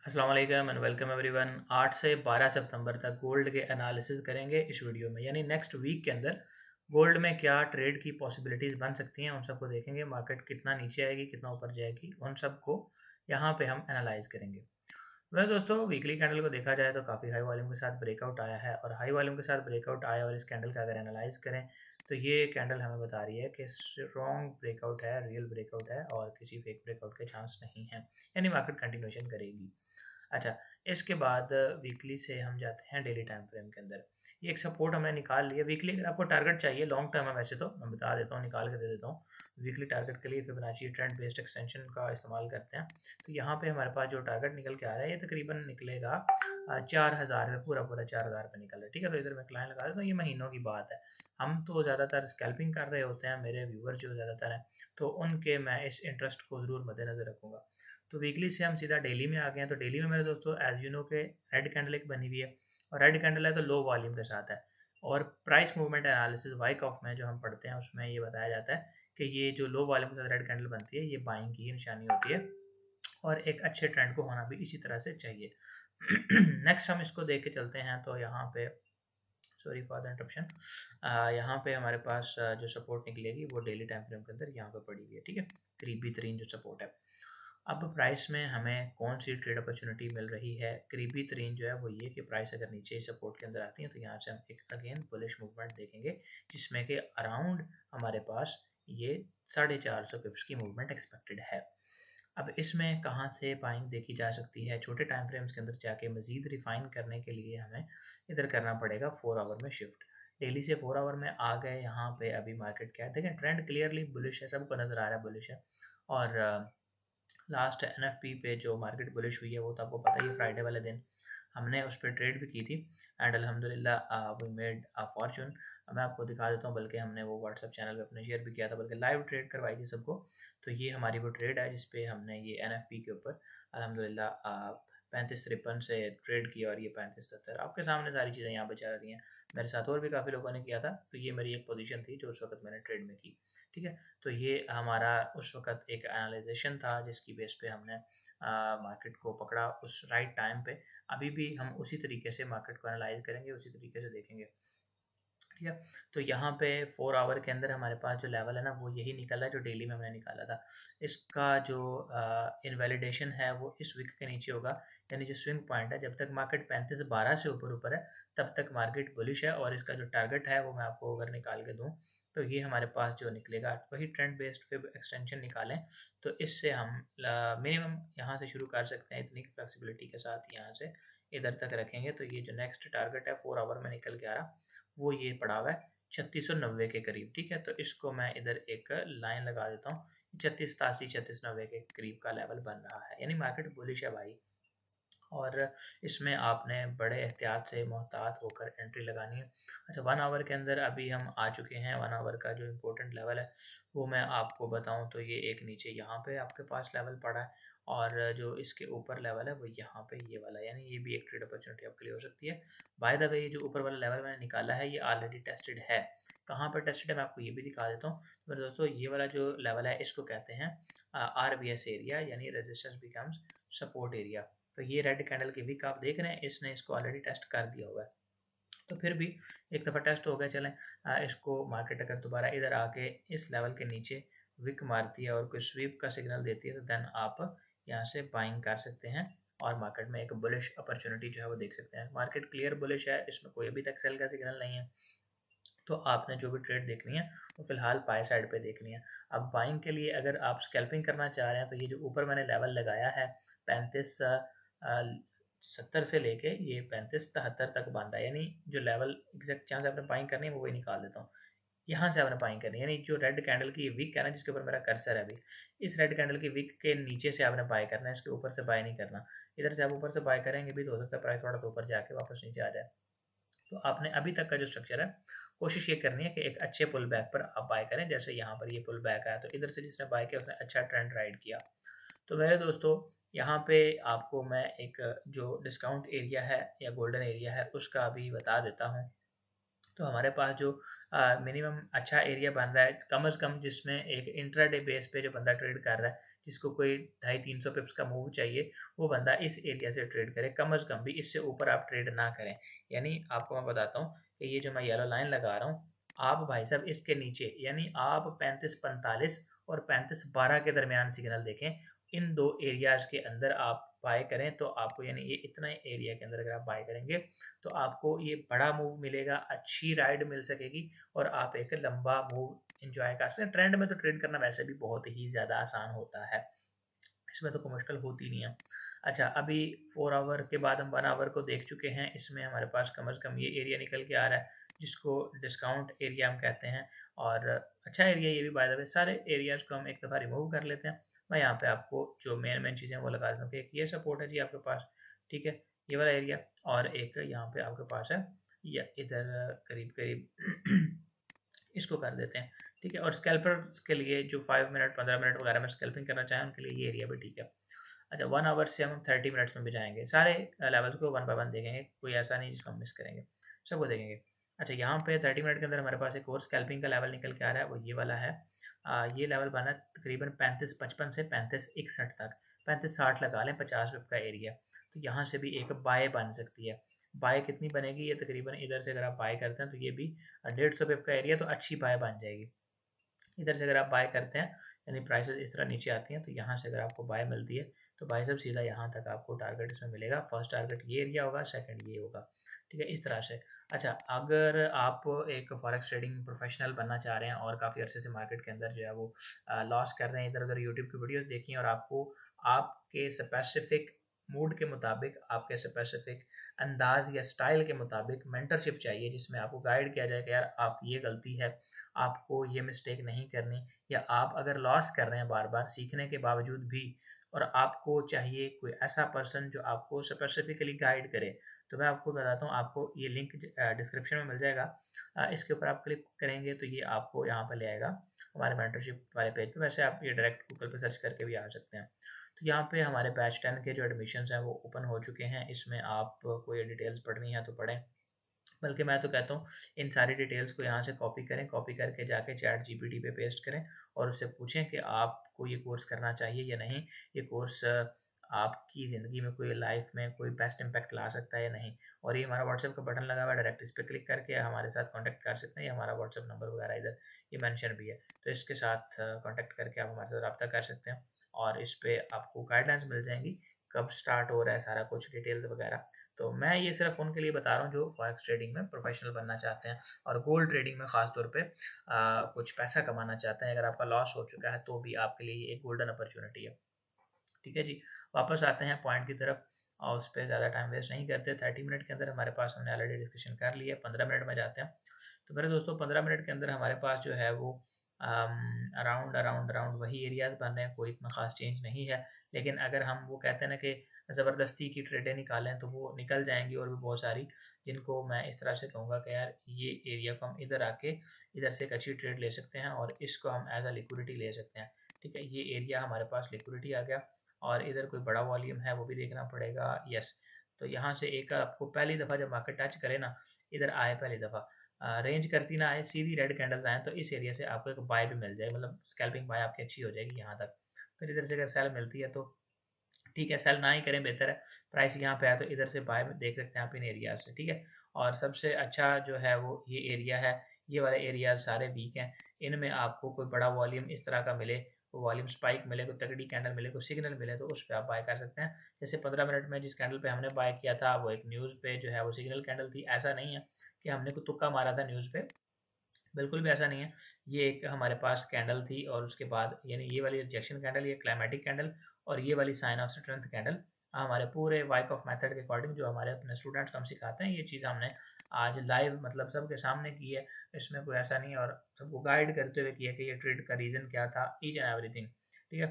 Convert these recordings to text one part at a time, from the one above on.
अस्सलाम वालेकुम and welcome everyone. 8 से 12 सितंबर तक गोल्ड के एनालिसिस करेंगे इस वीडियो में, यानी नेक्स्ट वीक के अंदर गोल्ड में क्या ट्रेड की पॉसिबिलिटीज़ बन सकती हैं उन सबको देखेंगे। मार्केट कितना नीचे आएगी, कितना ऊपर जाएगी, उन सबको यहाँ पे हम एनालाइज करेंगे। वैसे दोस्तों, वीकली कैंडल को देखा जाए तो काफ़ी हाई वॉल्यूम के साथ ब्रेकआउट आया है, और हाई वॉल्यूम के साथ ब्रेकआउट आया और इस कैंडल का अगर एनालाइज करें तो ये कैंडल हमें बता रही है कि स्ट्रॉन्ग ब्रेकआउट है, रियल ब्रेकआउट है और किसी फेक ब्रेकआउट के चांस नहीं है, यानी मार्केट कंटिन्यूएशन करेगी। अच्छा, इसके बाद वीकली से हम जाते हैं डेली टाइम फ्रेम के अंदर। ये एक सपोर्ट हमने निकाल लिया। वीकली अगर आपको टारगेट चाहिए, लॉन्ग टर्म है वैसे तो मैं बता देता हूँ, निकाल के दे देता हूँ। वीकली टारगेट के लिए फिबोनाची ट्रेंड बेस्ड एक्सटेंशन का इस्तेमाल करते हैं। तो यहाँ पे हमारे पास जो टारगेट निकल के आ रहा है ये तकरीबन निकलेगा 4000 पे, पूरा पूरा 4000 पे निकल रहा है। ठीक है, तो इधर मैं क्लाइन लगा देता हूँ। ये महीनों की बात है। हम तो ज़्यादातर स्कैल्पिंग कर रहे होते हैं, मेरे व्यूवर जो ज़्यादातर हैं, तो उनके मैं इस इंटरेस्ट को ज़रूर मद्देनज़र रखूँगा। तो वीकली से हम सीधा डेली में आ गए हैं। तो डेली में मेरे दोस्तों एज यू नो के रेड कैंडल एक बनी हुई है, और रेड कैंडल है तो लो वॉल्यूम के साथ है। और प्राइस मूवमेंट एनालिसिस वाइकऑफ में जो हम पढ़ते हैं उसमें ये बताया जाता है कि ये जो लो वॉल्यूम के साथ रेड कैंडल बनती है ये बाइंग की ही निशानी होती है, और एक अच्छे ट्रेंड को होना भी इसी तरह से चाहिए। नेक्स्ट हम इसको देख के चलते हैं। तो यहाँ पे सॉरी फॉर द इंटरप्शन, यहाँ पे हमारे पास जो सपोर्ट निकलेगी वो डेली टाइम फ्रेम के अंदर यहाँ पे पड़ी हुई है। ठीक है, करीबी तरीन जो सपोर्ट है। अब प्राइस में हमें कौन सी ट्रेड अपॉर्चुनिटी मिल रही है? करीबी तरीन जो है वो ये कि प्राइस अगर नीचे सपोर्ट के अंदर आती है तो यहाँ से हम एक अगेन बुलिश मूवमेंट देखेंगे, जिसमें कि अराउंड हमारे पास ये 450 पिप्स की मूवमेंट एक्सपेक्टेड है। अब इसमें कहाँ से बाइंग देखी जा सकती है? छोटे टाइम फ्रेम्स के अंदर जाके मज़ीद रिफाइन करने के लिए हमें इधर करना पड़ेगा 4 आवर में शिफ्ट। डेली से 4 आवर में आ गए यहाँ पे। अभी मार्केट क्या है देखें, ट्रेंड क्लियरली बुलिश है, सबको नज़र आ रहा है बुलिश है। और लास्ट एनएफपी पे जो मार्केट बुलिश हुई है वो तो आपको पता ही है, फ्राइडे वाले दिन हमने उस पर ट्रेड भी की थी, एंड अल्हम्दुलिल्लाह वी मेड अ फॉर्चून। मैं आपको दिखा देता हूँ, बल्कि हमने वो व्हाट्सअप चैनल पे अपने शेयर भी किया था, बल्कि लाइव ट्रेड करवाई थी सबको। तो ये हमारी वो ट्रेड है जिसपे हमने ये एनएफपी के ऊपर अल्हम्दुलिल्लाह 35-53 से ट्रेड किया, और ये 35-70 आपके सामने सारी चीज़ें यहाँ पे चल रही हैं। मेरे साथ और भी काफ़ी लोगों ने किया था, तो ये मेरी एक पोजीशन थी जो उस वक्त मैंने ट्रेड में की। ठीक है, तो ये हमारा उस वक़्त एक एनालाइज़ेशन था जिसकी बेस पे हमने मार्केट को पकड़ा उस राइट टाइम पे। अभी भी हम उसी तरीके से मार्केट को एनालाइज़ करेंगे, उसी तरीके से देखेंगे। ठीक है, तो यहाँ पे 4 आवर के अंदर हमारे पास जो लेवल है ना वो यही निकला है जो डेली में हमने निकाला था। इसका जो इनवैलिडेशन है वो इस वीक के नीचे होगा, यानी जो स्विंग पॉइंट है, जब तक मार्केट 35-12 से ऊपर है तब तक मार्केट बुलिश है। और इसका जो टारगेट है वो मैं आपको अगर निकाल के दूँ तो ये हमारे पास जो निकलेगा वही ट्रेंड बेस्ड फिब एक्सटेंशन निकालें तो इससे हम मिनिमम यहाँ से शुरू कर सकते हैं, इतनी फ्लेक्सिबिलिटी के साथ यहाँ से इधर तक रखेंगे। तो ये जो नेक्स्ट टारगेट है 4 आवर में निकल के आ रहा, वो ये पड़ा हुआ है 3690 के करीब। ठीक है, तो इसको मैं इधर एक लाइन लगा देता हूँ। 3680 3690 के करीब का लेवल बन रहा है, यानी मार्केट बुलिश है भाई। और इसमें आपने बड़े एहतियात से मोहतात होकर एंट्री लगानी है। अच्छा, 1 आवर के अंदर अभी हम आ चुके हैं। 1 आवर का जो इम्पोर्टेंट लेवल है वो मैं आपको बताऊं तो ये एक नीचे यहाँ पे आपके पास लेवल पड़ा है, और जो इसके ऊपर लेवल है वो यहाँ पे ये वाला, यानी ये भी एक ट्रेड अपॉर्चुनिटी आपके लिए हो सकती है। बाय द वे, ये जो ऊपर वाला लेवल मैंने निकाला है ये ऑलरेडी टेस्टेड है। कहाँ पर टेस्टेड है मैं आपको ये भी दिखा देता हूँ। तो मेरे दोस्तों, ये वाला जो लेवल है इसको कहते हैं RBS एरिया, यानी रेजिस्टेंस बिकम्स सपोर्ट एरिया। तो ये रेड कैंडल की विक आप देख रहे हैं, इसने इसको ऑलरेडी टेस्ट कर दिया हुआ है। तो फिर भी एक दफ़ा टेस्ट हो गया, चलें इसको मार्केट अगर दोबारा इधर आके इस लेवल के नीचे विक मारती है और कोई स्वीप का सिग्नल देती है तो देन आप यहाँ से बाइंग कर सकते हैं, और मार्केट में एक बुलिश अपॉर्चुनिटी जो है वो देख सकते हैं। मार्केट क्लियर बुलिश है, इसमें कोई अभी तक सेल का सिग्नल नहीं है। तो आपने जो भी ट्रेड देखनी है वो फिलहाल बाय साइड पे देखनी है। अब बाइंग के लिए अगर आप स्कैल्पिंग करना चाह रहे हैं तो ये जो ऊपर मैंने लेवल लगाया है 3570 से लेके ये 3573 तक बन रहा है, यानी जो लेवल एग्जैक्ट जहाँ से आपने बाइंग करनी है वो वही निकाल देता हूँ। यहाँ से आपने बाइंग करनी है, यानी जो रेड कैंडल की विक है ना जिसके ऊपर मेरा कर्सर है अभी, इस रेड कैंडल की विक के नीचे से आपने बाय करना है, इसके ऊपर से बाय नहीं करना। इधर से आप ऊपर से बाय करेंगे भी तो हो सकता है प्राइस थोड़ा सा ऊपर जाके वापस नीचे आ जाए। तो आपने अभी तक का जो स्ट्रक्चर है कोशिश ये करनी है कि एक अच्छे पुल बैक पर आप बाय करें। जैसे यहाँ पर ये पुल बैक आया तो इधर से जिसने बाय किया उसने अच्छा ट्रेंड राइड किया। तो मेरे दोस्तों, यहाँ पे आपको मैं एक जो डिस्काउंट एरिया है या गोल्डन एरिया है उसका अभी बता देता हूँ। तो हमारे पास जो मिनिमम अच्छा एरिया बन रहा है कम से कम, जिसमें एक इंट्राडे बेस पे जो बंदा ट्रेड कर रहा है, जिसको कोई 250-300 पिप्स का मूव चाहिए, वो बंदा इस एरिया से ट्रेड करे। कम से कम भी इससे ऊपर आप ट्रेड ना करें। यानी आपको मैं बताता हूँ कि ये जो मैं येलो लाइन लगा रहा हूँ, आप भाई साहब इसके नीचे, यानी आप 35-45 और 35-12 के दरमियान सिग्नल देखें। इन दो एरियाज के अंदर आप बाय करें तो आपको, यानी ये इतना एरिया के अंदर अगर आप बाय करेंगे तो आपको ये बड़ा मूव मिलेगा, अच्छी राइड मिल सकेगी और आप एक लंबा मूव इंजॉय कर सकते हैं। ट्रेंड में तो ट्रेड करना वैसे भी बहुत ही ज़्यादा आसान होता है, इसमें तो कोई मुश्किल होती नहीं है। अच्छा, अभी 4 आवर के बाद हम 1 आवर को देख चुके हैं। इसमें हमारे पास कम से कम ये एरिया निकल के आ रहा है, जिसको डिस्काउंट एरिया हम कहते हैं, और अच्छा एरिया ये भी बाय द वे। सारे एरियाज़ को हम एक दफ़ा रिमूव कर लेते हैं। मैं यहाँ पे आपको जो मेन चीज़ें वो लगा देता हूँ कि एक ये सपोर्ट है जी आपके पास, ठीक है, ये वाला एरिया, और एक यहाँ पे आपके पास है या इधर करीब-करीब इसको कर देते हैं, ठीक है। और स्कैल्पर्स के लिए जो 5 मिनट 15 मिनट वगैरह में स्कैल्पिंग करना चाहें, उनके लिए ये एरिया भी ठीक है। अच्छा, 1 आवर से हम 30 मिनट्स में भी जाएँगे। सारे लेवल्स को वन बाय वन देखेंगे, कोई ऐसा नहीं जिसको हम मिस करेंगे, सबको देखेंगे। अच्छा, यहाँ पे 30 मिनट के अंदर हमारे पास एक और स्कैल्पिंग का लेवल निकल के आ रहा है, वो ये वाला है। ये लेवल बना है तकरीबन 35-55 से 35-61 तक, 35-60 लगा लें, 50 पिप का एरिया। तो यहाँ से भी एक बाय बन सकती है। बाय कितनी बनेगी? ये तकरीबन इधर से अगर आप बाय करते हैं तो ये भी 150 पिप का एरिया, तो अच्छी बाय बन जाएगी। इधर से अगर आप बाय करते हैं, यानी प्राइसेस इस तरह नीचे आती हैं, तो यहाँ से अगर आपको बाय मिलती है तो भाई साहब सीधा यहाँ तक आपको टारगेट इसमें मिलेगा। फर्स्ट टारगेट ये एरिया होगा, सेकंड ये होगा, ठीक है, इस तरह से। अच्छा, अगर आप एक फॉरेक्स ट्रेडिंग प्रोफेशनल बनना चाह रहे हैं और काफ़ी अरसे से मार्केट के अंदर जो है वो लॉस कर रहे हैं, इधर उधर यूट्यूब की वीडियोस देखी और आपको आपके स्पेसिफिक मूड के मुताबिक, आपके स्पेसिफिक अंदाज या स्टाइल के मुताबिक मेंटरशिप चाहिए, जिसमें आपको गाइड किया जाए कि यार आप ये गलती है, आपको ये मिस्टेक नहीं करनी, या आप अगर लॉस कर रहे हैं बार बार सीखने के बावजूद भी, और आपको चाहिए कोई ऐसा पर्सन जो आपको स्पेसिफिकली गाइड करे, तो मैं आपको बताता हूँ। आपको ये लिंक डिस्क्रिप्शन में मिल जाएगा। इसके ऊपर आप क्लिक करेंगे तो ये आपको यहाँ पर ले आएगा हमारे मेंटरशिप वाले पेज पे। वैसे आप ये डायरेक्ट गूगल पे सर्च करके भी आ सकते हैं। तो यहाँ पे हमारे बैच 10 के जो एडमिशन्स हैं वो ओपन हो चुके हैं। इसमें आप कोई डिटेल्स पढ़नी है तो पढ़ें, बल्कि मैं तो कहता हूँ इन सारी डिटेल्स को यहाँ से कॉपी करें, कॉपी करके जाके चैट जीपीटी पे पेस्ट करें और उससे पूछें कि आपको ये कोर्स करना चाहिए या नहीं। ये कोर्स आपकी ज़िंदगी में कोई लाइफ में कोई बेस्ट इम्पैक्ट ला सकता है या नहीं। और ये हमारा व्हाट्सएप का बटन लगा हुआ है, डायरेक्ट इस पर क्लिक करके हमारे साथ कॉन्टैक्ट कर सकते हैं। ये हमारा व्हाट्सएप नंबर वगैरह इधर ये मेंशन भी है, तो इसके साथ कॉन्टैक्ट करके आप हमारे साथ रब्ता कर सकते हैं और इस पर आपको गाइडलाइंस मिल जाएंगी, कब स्टार्ट हो रहा है, सारा कुछ डिटेल्स वगैरह। तो मैं ये सिर्फ उनके लिए बता रहा हूँ जो फॉरेक्स ट्रेडिंग में प्रोफेशनल बनना चाहते हैं और गोल्ड ट्रेडिंग में ख़ास तौर पे कुछ पैसा कमाना चाहते हैं। अगर आपका लॉस हो चुका है तो भी आपके लिए ये एक गोल्डन अपॉर्चुनिटी है, ठीक है जी। वापस आते हैं पॉइंट की तरफ और उस पर ज़्यादा टाइम वेस्ट नहीं करते। 30 मिनट के अंदर हमारे पास हमने ऑलरेडी डिस्कशन कर लिया। 15 मिनट में जाते हैं। तो मेरे दोस्तों 15 मिनट के अंदर हमारे पास जो है वो अराउंड अराउंड अराउंड वही एरियाज़ बन रहे हैं, कोई इतना ख़ास चेंज नहीं है। लेकिन अगर हम वो कहते हैं ना कि ज़बरदस्ती की ट्रेडें निकालें तो वो निकल जाएंगी, और भी बहुत सारी, जिनको मैं इस तरह से कहूँगा कि यार ये एरिया को हम इधर आके इधर से एक अच्छी ट्रेड ले सकते हैं और इसको हम एज अ लिक्विडिटी ले सकते हैं, ठीक है। ये एरिया हमारे पास लिक्विडिटी आ गया और इधर कोई बड़ा वॉल्यूम है वो भी देखना पड़ेगा। यस, तो यहाँ से एक आपको पहली दफ़ा जब मार्केट टच करे ना, इधर आए पहली दफ़ा, रेंज करती ना आए, सीधी रेड कैंडल्स आए, तो इस एरिया से आपको एक बाय भी मिल जाए, मतलब स्कैल्पिंग बाय आपकी अच्छी हो जाएगी यहाँ तक। फिर इधर से अगर सेल मिलती है तो ठीक है, सेल ना ही करें बेहतर है। प्राइस यहाँ पे आया तो इधर से बाय में देख सकते हैं आप इन एरिया से, ठीक है। और सबसे अच्छा जो है वो ये एरिया है। ये वाले एरिया सारे वीक हैं, इनमें आपको कोई बड़ा वॉल्यूम इस तरह का मिले, कोई वॉल्यूम स्पाइक मिले, कोई तगड़ी कैंडल मिले, कोई सिग्नल मिले, तो उस पर आप बाय कर सकते हैं। जैसे 15 मिनट में जिस कैंडल पे हमने बाय किया था वो एक न्यूज़ पे जो है वो सिग्नल कैंडल थी। ऐसा नहीं है कि हमने कोई तुक्का मारा था न्यूज़ पे, बिल्कुल भी ऐसा नहीं है। ये एक हमारे पास कैंडल थी और उसके बाद यानी ये वाली रिजेक्शन कैंडल, ये क्लाइमेटिक कैंडल, और ये वाली साइन ऑफ स्ट्रेंथ कैंडल हमारे पूरे वाइकॉफ मेथड के अकॉर्डिंग जो हमारे अपने स्टूडेंट्स को हम सिखाते हैं, ये चीज़ हमने आज लाइव मतलब सबके सामने की है। इसमें कोई ऐसा नहीं है, और सबको गाइड करते हुए किया कि ये ट्रेड का रीज़न क्या था, ईच एंड एवरीथिंग, ठीक है।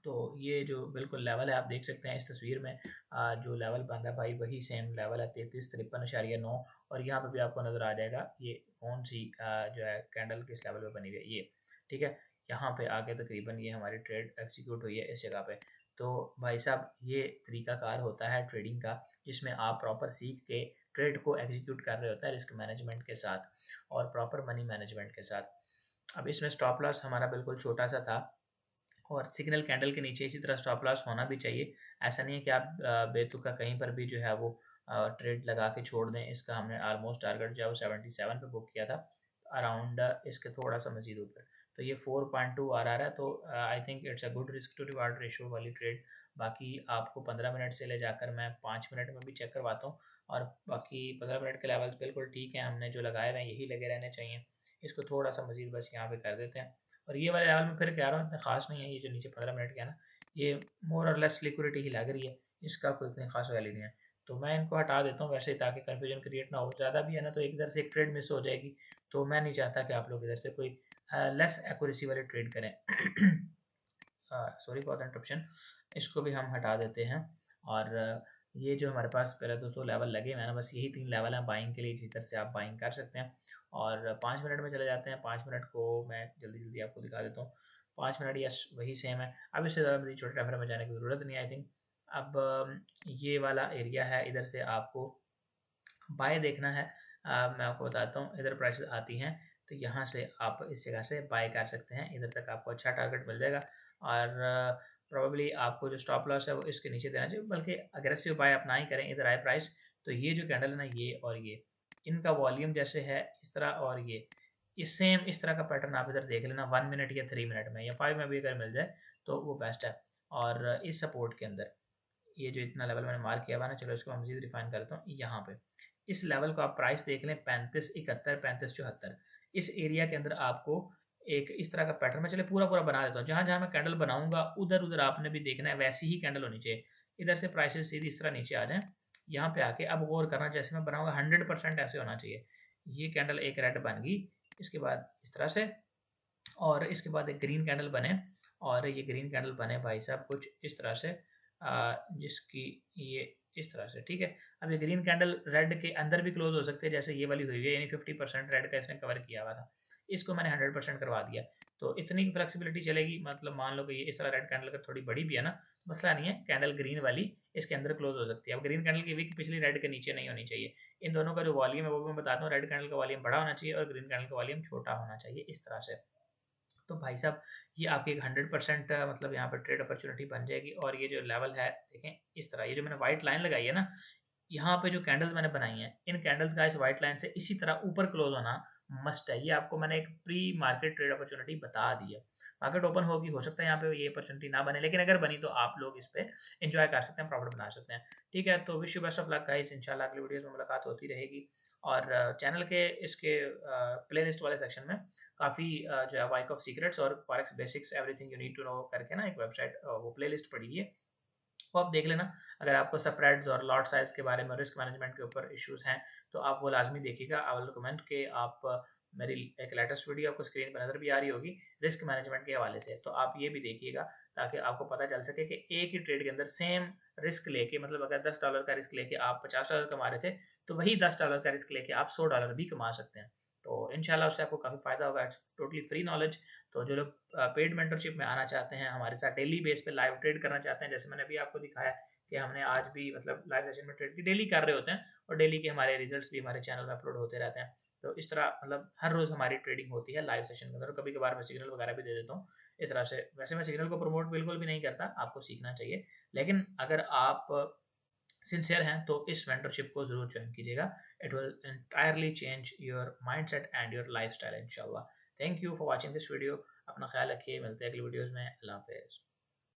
तो ये जो बिल्कुल लेवल है आप देख सकते हैं इस तस्वीर में, जो लेवल बन रहा है भाई वही सेम लेवल है 33-53.9, और यहाँ पे भी आपको नज़र आ जाएगा ये कौन सी जो है कैंडल किस लेवल पे बनी हुई है ये, ठीक है। यहाँ पे आके तकरीबन ये हमारी ट्रेड एग्जीक्यूट हुई है इस जगह पे। तो भाई साहब ये तरीकाकार होता है ट्रेडिंग का, जिसमें आप प्रॉपर सीख के ट्रेड को एग्जीक्यूट कर रहे होते हैं रिस्क मैनेजमेंट के साथ और प्रॉपर मनी मैनेजमेंट के साथ। अब इसमें स्टॉप लॉस हमारा बिल्कुल छोटा सा था और सिग्नल कैंडल के नीचे इसी तरह स्टॉप लॉस होना भी चाहिए। ऐसा नहीं है कि आप बेतुका कहीं पर भी जो है वो ट्रेड लगा के छोड़ दें। इसका हमने ऑलमोस्ट टारगेट जो है वो 77 पे बुक किया था, अराउंड इसके थोड़ा सा मजीद ऊपर। तो ये 4.2 आ रहा है, तो I think it's a good risk to reward ratio वाली ट्रेड। बाकी आपको 15 मिनट से ले जाकर मैं 5 मिनट में भी चेक करवाता हूँ, और बाकी 15 मिनट के लेवल्स बिल्कुल ठीक है, हमने जो लगाए हुए हैं यही लगे रहने चाहिए। इसको थोड़ा सा मजीद बस यहाँ पे कर देते हैं। और ये वाले लेवल में फिर कह रहा हूँ इतना खास नहीं है, ये जो नीचे 15 मिनट का है ना, ये मोर और लेस लिक्विडिटी ही लग रही है, इसका कोई इतनी खास वैल्यू नहीं है। तो मैं इनको हटा देता हूँ वैसे ही, ताकि कन्फ्यूजन क्रिएट ना हो। ज़्यादा भी है ना तो एक इधर से एक ट्रेड मिस हो जाएगी, तो मैं नहीं चाहता कि आप लोग इधर से कोई लेस एक्यूरेसी वाले ट्रेड करें। सॉरी फॉर द इंटरप्शन, इसको भी हम हटा देते हैं। और ये जो हमारे पास पहले 200 लेवल लगे हुए हैं ना, बस यही 3 लेवल हैं बाइंग के लिए, जिस तरह से आप बाइंग कर सकते हैं। और 5 मिनट में चले जाते हैं। 5 मिनट को मैं जल्दी जल्दी आपको दिखा देता हूँ। 5 मिनट यस वही सेम है। अब इससे ज़्यादा मुझे छोटे टाइम में जाने की ज़रूरत नहीं आई थिंक। अब ये वाला एरिया है, इधर से आपको बाय देखना है। मैं आपको बताता हूँ, इधर प्राइसेस आती हैं तो यहाँ से आप इस जगह से बाय कर सकते हैं। इधर तक आपको अच्छा टारगेट मिल जाएगा, और प्रोबेबली आपको जो स्टॉप लॉस है वो इसके नीचे देना चाहिए, बल्कि अग्रेसिव बाय अपना ही करें। इधर आए प्राइस तो ये जो कैंडल है ना, ये और ये, इनका वॉल्यूम जैसे है इस तरह, और ये सेम इस तरह का पैटर्न आप इधर देख लेना 1 मिनट या 3 मिनट में या 5 में भी अगर मिल जाए तो वो बेस्ट है। और इस सपोर्ट के अंदर ये जो इतना लेवल मैंने मार्क किया हुआ ना, चलो इसको मैं मजीद रिफाइन करता हूँ। यहाँ पे इस लेवल को आप प्राइस देख लें 3571, 3574। इस एरिया के अंदर आपको एक इस तरह का पैटर्न, मैं चले पूरा पूरा बना देता हूँ। जहाँ जहाँ मैं कैंडल बनाऊंगा उधर उधर आपने भी देखना है वैसी ही कैंडल होनी चाहिए। इधर से प्राइसेस सीधी इस तरह नीचे आ जाए, यहाँ पे आके अब गौर करना, जैसे मैं बनाऊंगा 100% ऐसे होना चाहिए। ये कैंडल एक रेड बन गई, इसके बाद इस तरह से, और इसके बाद एक ग्रीन कैंडल बने, और ये ग्रीन कैंडल बने भाई साहब कुछ इस तरह से, जिसकी ये इस तरह से, ठीक है। अब ये ग्रीन कैंडल रेड के अंदर भी क्लोज हो सकते हैं, जैसे ये वाली हुई है, यानी 50% रेड का इसने कवर किया हुआ था। इसको मैंने 100% करवा दिया, तो इतनी फ्लेक्सिबिलिटी चलेगी। मतलब मान लो कि ये इस तरह रेड कैंडल अगर थोड़ी बड़ी भी है ना, मसला नहीं है, कैंडल ग्रीन वाली इसके अंदर क्लोज हो सकती है। अब ग्रीन कैंडल की विक पिछली रेड के नीचे नहीं होनी चाहिए। इन दोनों का जो वॉल्यूम है वो भी मैं बताता हूँ। रेड कैंडल का वॉल्यूम बड़ा होना चाहिए और ग्रीन कैंडल का वॉल्यूम छोटा होना चाहिए, इस तरह से। तो भाई साहब ये आपकी एक 100% मतलब यहाँ पर ट्रेड अपॉर्चुनिटी बन जाएगी। और ये जो लेवल है देखें इस तरह, ये जो मैंने व्हाइट लाइन लगाई है ना, यहाँ पे जो कैंडल्स मैंने बनाई हैं, इन कैंडल्स का इस व्हाइट लाइन से इसी तरह ऊपर क्लोज होना मस्ट है। ये आपको मैंने एक प्री मार्केट ट्रेड अपॉर्चुनिटी बता दी है। मार्केट ओपन होगी, हो सकता है यहाँ पे ये अपॉर्चुनिटी ना बने, लेकिन अगर बनी तो आप लोग इस पे एंजॉय कर सकते हैं, प्रॉफिट बना सकते हैं। ठीक है, तो wish you best of luck guys. इंशाल्लाह अगली वीडियोस में मुलाकात होती रहेगी। और चैनल के इसके प्लेलिस्ट वाले सेक्शन में काफ़ी जो है वाइक ऑफ सीक्रेट्स और forex basics everything you need to know करके ना एक वेबसाइट वो प्लेलिस्ट पड़ी हुई है, वो आप देख लेना। अगर आपको स्प्रेड्स और लॉट साइज के बारे में, रिस्क मैनेजमेंट के ऊपर इश्यूज हैं तो आप वो लाजमी देखिएगा। आई विल रिकमेंड कि आप मेरी एक लेटेस्ट वीडियो आपको स्क्रीन पर नजर भी आ रही होगी रिस्क मैनेजमेंट के हवाले से, तो आप ये भी देखिएगा ताकि आपको पता चल सके कि एक ही ट्रेड के अंदर सेम रिस्क लेके, मतलब अगर $10 का रिस्क लेके आप $50 कमा रहे थे, तो वही $10 का रिस्क लेके आप $100 भी कमा सकते हैं। तो इंशाल्लाह उससे आपको काफ़ी फ़ायदा होगा। It's totally free knowledge. तो जो लोग पेड मेंटरशिप में आना चाहते हैं, हमारे साथ डेली बेस पे लाइव ट्रेड करना चाहते हैं, जैसे मैंने अभी आपको दिखाया कि हमने आज भी मतलब लाइव सेशन में ट्रेड की डेली कर रहे होते हैं, और डेली के हमारे रिजल्ट्स भी हमारे चैनल में अपलोड होते रहते हैं। तो इस तरह मतलब हर रोज़ हमारी ट्रेडिंग होती है लाइव सेशन के अंदर, और कभी कभार मैं सिग्नल वगैरह भी दे देता हूँ इस तरह से। वैसे मैं सिग्नल को प्रमोट बिल्कुल भी नहीं करता, आपको सीखना चाहिए, लेकिन अगर आप सिंसियर हैं तो इस मेंटरशिप को ज़रूर ज्वाइन कीजिएगा। It will entirely change your mindset and your lifestyle इंशाल्लाह। Thank you for watching this video. अपना ख्याल रखिए, मिलते हैं अगली वीडियोज़ में। अल्लाह हाफिज़।